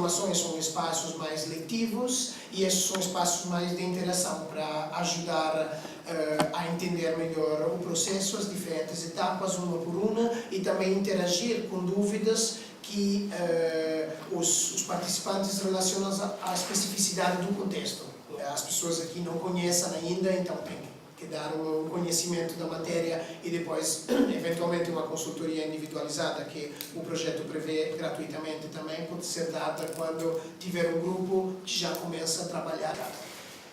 formações são espaços mais letivos e esses são espaços mais de interação para ajudar a entender melhor o processo, as diferentes etapas, uma por uma, e também interagir com dúvidas que os participantes relacionam à especificidade do contexto. As pessoas aqui não conhecem ainda, então tem que dar um conhecimento da matéria e depois, eventualmente, uma consultoria individualizada que o projeto prevê gratuitamente também pode ser dada quando tiver um grupo que já começa a trabalhar.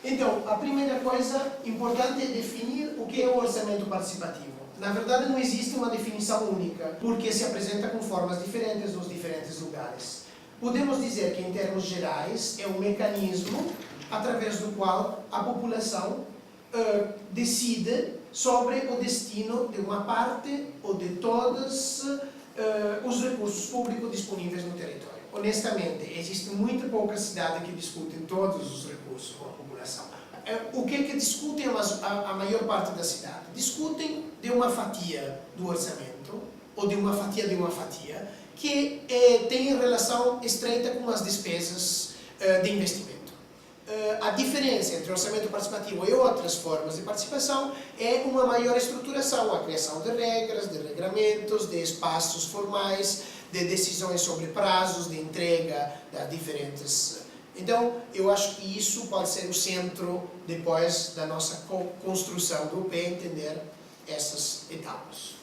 Então, a primeira coisa importante é definir o que é o orçamento participativo. Na verdade, não existe uma definição única, porque se apresenta com formas diferentes nos diferentes lugares. Podemos dizer que, em termos gerais, é um mecanismo através do qual a população decide sobre o destino de uma parte ou de todos os recursos públicos disponíveis no território. Honestamente, existe muito pouca cidade que discute todos os recursos com a população. O que discutem a maior parte da cidade? Discutem de uma fatia do orçamento, ou de uma fatia, que tem relação estreita com as despesas de investimento. A diferença entre orçamento participativo e outras formas de participação é uma maior estruturação, a criação de regras, de regramentos, de espaços formais, de decisões sobre prazos de entrega de diferentes. Então, eu acho que isso pode ser o centro, depois da nossa construção do UP, entender essas etapas.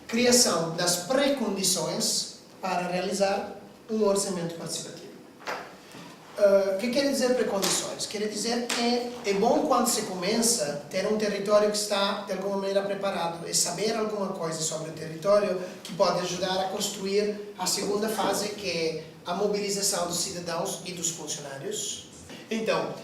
Criação das pré-condições para realizar um orçamento participativo. O que quer dizer pré-condições? Quer dizer que é bom quando se começa a ter um território que está de alguma maneira preparado e saber alguma coisa sobre o território que pode ajudar a construir a segunda fase, que é a mobilização dos cidadãos e dos funcionários. Então,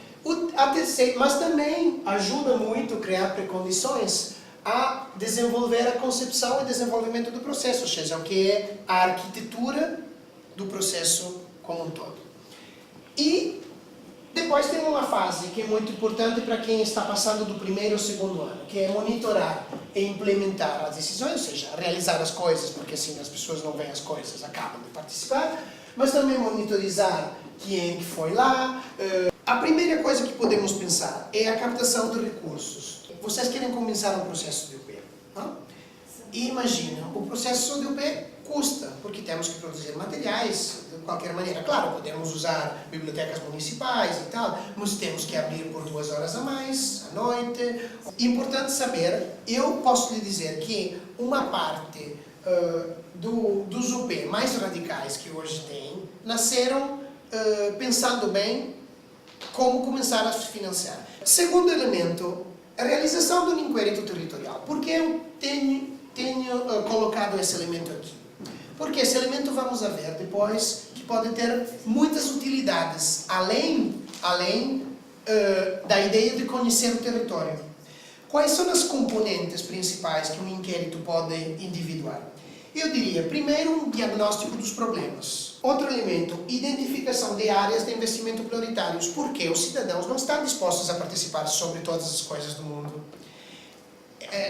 mas também ajuda muito a criar pré-condições a desenvolver a concepção e desenvolvimento do processo, ou seja, o que é a arquitetura do processo como um todo. E depois tem uma fase que é muito importante para quem está passando do primeiro ao segundo ano, que é monitorar e implementar as decisões, ou seja, realizar as coisas, porque assim as pessoas não veem as coisas, acabam de participar, mas também monitorizar quem que foi lá. A primeira coisa que podemos pensar é a captação de recursos. Vocês querem começar um processo de UP, não? E imaginam, o processo de UP custa, porque temos que produzir materiais de qualquer maneira. Claro, podemos usar bibliotecas municipais e tal, mas temos que abrir por 2 horas a mais, à noite. Importante saber, eu posso lhe dizer que uma parte dos UP mais radicais que hoje tem, nasceram pensando bem como começar a se financiar. Segundo elemento, a realização de um inquérito territorial. Por que eu tenho colocado esse elemento aqui? Porque esse elemento vamos a ver depois que pode ter muitas utilidades, além da ideia de conhecer o território. Quais são as componentes principais que um inquérito pode individuar? Eu diria, primeiro, um diagnóstico dos problemas. Outro elemento, identificação de áreas de investimento prioritários, porque os cidadãos não estão dispostos a participar sobre todas as coisas do mundo.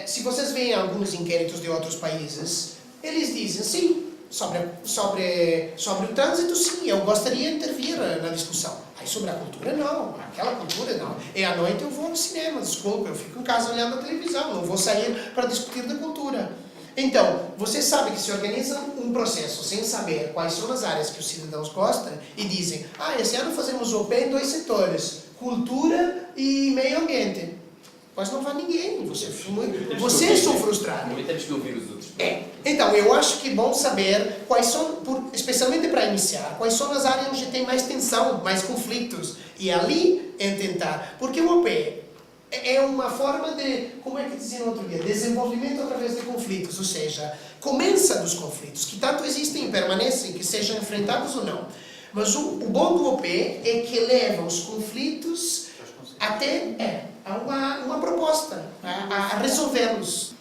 Se vocês veem alguns inquéritos de outros países, eles dizem, sim, sobre o trânsito, sim, eu gostaria de intervir na discussão. Aí sobre a cultura, não. Aquela cultura, não. E à noite eu vou no cinema, desculpa, eu fico em casa olhando a televisão, não vou sair para discutir da cultura. Então, você sabe que se organiza um processo sem saber quais são as áreas que os cidadãos gostam e dizem, esse ano fazemos OP em 2 setores, cultura e meio ambiente. Mas não vai ninguém, vocês são frustrados. Também temos que ouvir os outros. Então, eu acho que é bom saber quais são, especialmente para iniciar, quais são as áreas onde tem mais tensão, mais conflitos. E ali é tentar, porque o OP é uma forma de, como é que dizia no outro dia, desenvolvimento através de conflitos, ou seja, começa dos conflitos, que tanto existem e permanecem, que sejam enfrentados ou não. Mas o bom do OP é que leva os conflitos até uma proposta, a resolvê-los.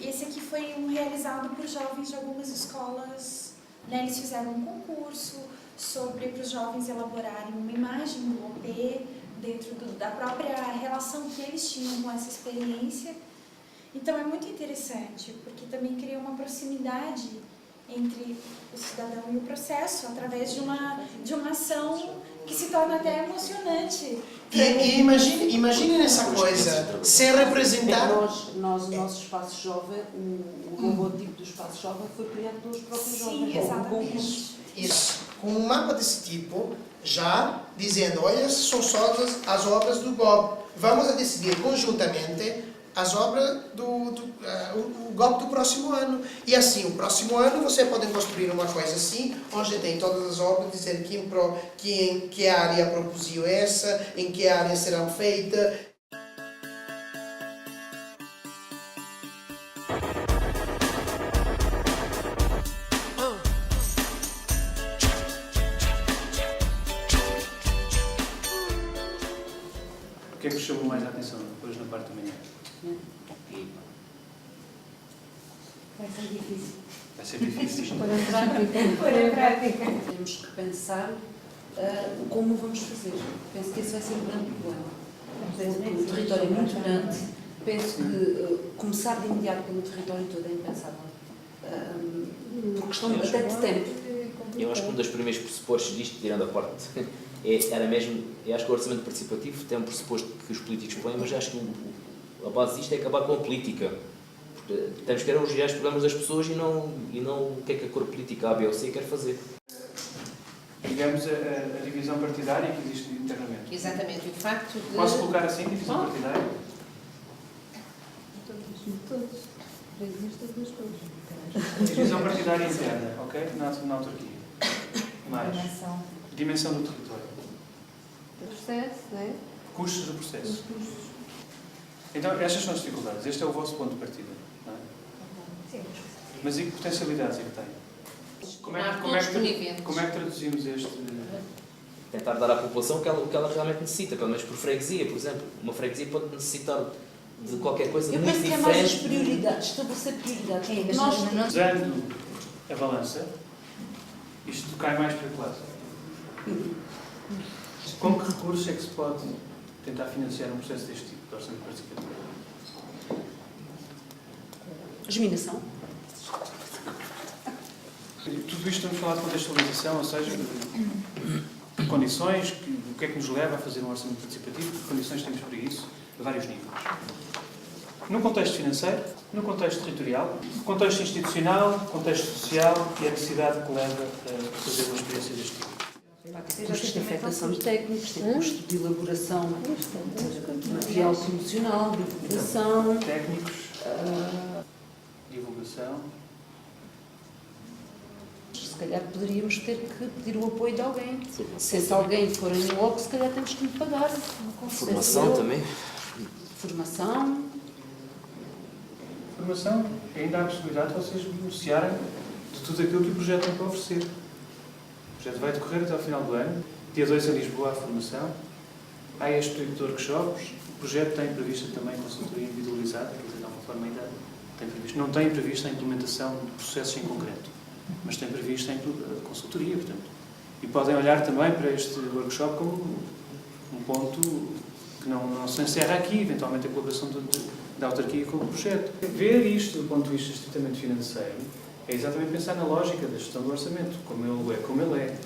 Esse aqui foi realizado por jovens de algumas escolas, né? Eles fizeram um concurso para os jovens elaborarem uma imagem do OP, dentro da própria relação que eles tinham com essa experiência. Então é muito interessante, porque também cria uma proximidade entre o cidadão e o processo, através de uma ação que se torna até emocionante. E imaginem essa coisa, sem representar... O nosso Espaço Jovem, o logotipo do Espaço Jovem foi criado pelos próprios jovens. Sim, exatamente. Isso, com um mapa desse tipo, já dizendo, olha, são só as obras do GOB. Vamos a decidir conjuntamente as obras o GOB do próximo ano. E assim, o próximo ano você pode construir uma coisa assim, onde tem todas as obras, dizer em que área propusiu essa, em que área serão feitas. O que é que vos chamou mais a atenção depois na parte da manhã? Vai ser difícil. Vai ser difícil. Para a prática. Temos que pensar como vamos fazer. Penso que esse vai ser o grande problema. O território é muito grande. Penso que começar de imediato pelo território todo é impensável. Por questão até de tempo. Eu acho que um dos primeiros pressupostos disto, tirando a parte, era mesmo, eu acho que o orçamento participativo tem um pressuposto que os políticos põem, mas acho que a base disto é acabar com a política. Porque temos que elogiar os problemas das pessoas e não o que é que a cor política A, B ou C quer fazer. Digamos a divisão partidária que existe internamente. Exatamente, o facto de... Posso colocar assim, divisão partidária? Divisão partidária interna, ok? Na autarquia. Mais. Dimensão do território. O processo, não é? Custos do processo. Então, estas são as dificuldades. Este é o vosso ponto de partida. Não é? Sim. Mas e que potencialidades é que tem? Como é que traduzimos este... Tentar dar à população o que ela realmente necessita, pelo menos por freguesia, por exemplo. Uma freguesia pode necessitar de qualquer coisa Eu muito penso que é diferente. mais as prioridades, estabelecer prioridades. Usando a balança, isto cai mais para que lado? Com que recursos é que se pode tentar financiar um processo deste tipo, de orçamento participativo? Germinação. Tudo isto estamos a falar de contextualização, ou seja, de condições, o que é que nos leva a fazer um orçamento participativo, que condições temos para isso, a vários níveis. No contexto financeiro, no contexto territorial, no contexto institucional, contexto social e a necessidade que leva a fazer uma experiência deste tipo. Custos de afetação de técnicos, tem custo de elaboração de material promocional, divulgação. Técnicos, divulgação. Se calhar poderíamos ter que pedir o apoio de alguém. Se alguém for em logo, se calhar temos que lhe pagar. Formação também. Formação. Formação, ainda há a possibilidade de vocês beneficiarem de tudo aquilo que o projeto tem para oferecer. O projeto vai decorrer até ao final do ano. Dia 2 em Lisboa há formação. Há este tipo de workshops. O projeto tem previsto também consultoria individualizada, quer dizer, de alguma forma ainda tem previsto. Não tem previsto a implementação de processos em concreto, mas tem previsto a consultoria, portanto. E podem olhar também para este workshop como um ponto que não se encerra aqui, eventualmente a colaboração da autarquia com o projeto. Ver isto do ponto de vista estritamente financeiro é exatamente pensar na lógica da gestão do orçamento, como ele é.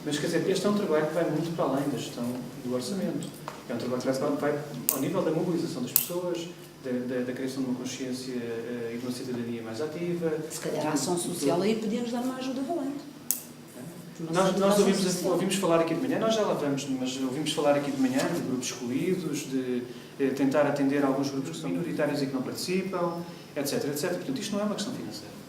Mas, quer dizer, este é um trabalho que vai muito para além da gestão do orçamento. É um trabalho que vai ao nível da mobilização das pessoas, da criação de uma consciência e de uma cidadania mais ativa. Se calhar a ação social aí podíamos dar uma ajuda valente. Nós ouvimos falar aqui de manhã, nós já lá vamos, mas ouvimos falar aqui de manhã de grupos escolhidos, de tentar atender alguns grupos que são minoritários e que não participam, etc. Portanto, isto não é uma questão financeira.